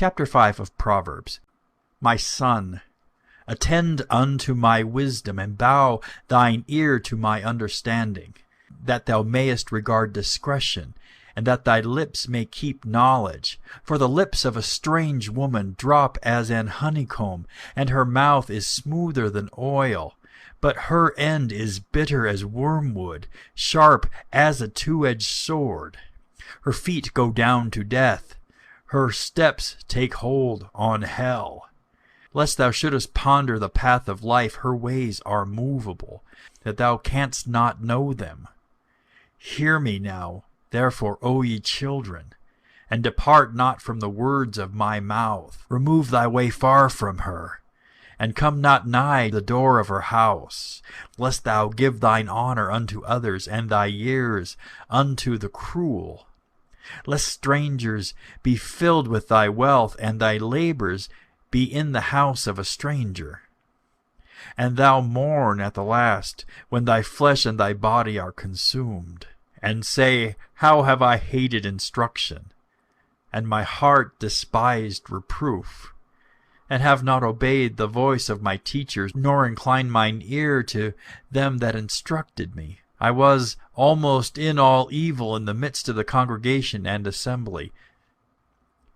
Chapter 5 of Proverbs. My son, attend unto my wisdom, and bow thine ear to my understanding, that thou mayest regard discretion, and that thy lips may keep knowledge. For the lips of a strange woman drop as an honeycomb, and her mouth is smoother than oil. But her end is bitter as wormwood, sharp as a two-edged sword. Her feet go down to death, her steps take hold on hell. Lest thou shouldest ponder the path of life, her ways are movable, that thou canst not know them. Hear me now, therefore, O ye children, and depart not from the words of my mouth. Remove thy way far from her, and come not nigh the door of her house, lest thou give thine honor unto others, and thy years unto the cruel. Lest strangers be filled with thy wealth, and thy labors be in the house of a stranger. And thou mourn at the last, when thy flesh and thy body are consumed, and say, How have I hated instruction, and my heart despised reproof, and have not obeyed the voice of my teachers, nor inclined mine ear to them that instructed me. I was almost in all evil in the midst of the congregation and assembly.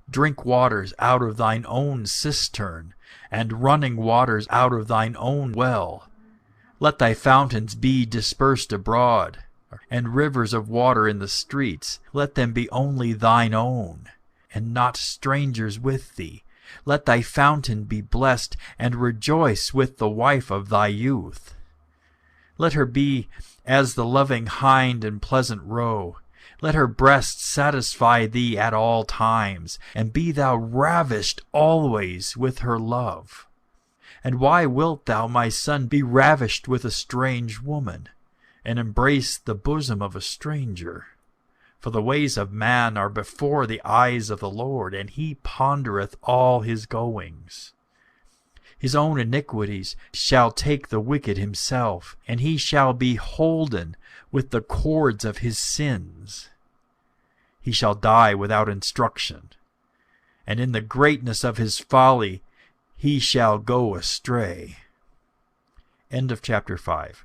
Drink waters out of thine own cistern, and running waters out of thine own well. Let thy fountains be dispersed abroad, and rivers of water in the streets. Let them be only thine own, and not strangers with thee. Let thy fountain be blessed, and rejoice with the wife of thy youth. Let her be as the loving hind and pleasant roe. Let her breast satisfy thee at all times, and be thou ravished always with her love. And why wilt thou, my son, be ravished with a strange woman, and embrace the bosom of a stranger? For the ways of man are before the eyes of the Lord, and he pondereth all his goings. His own iniquities shall take the wicked himself, and he shall be holden with the cords of his sins. He shall die without instruction, and in the greatness of his folly he shall go astray. End of chapter 5.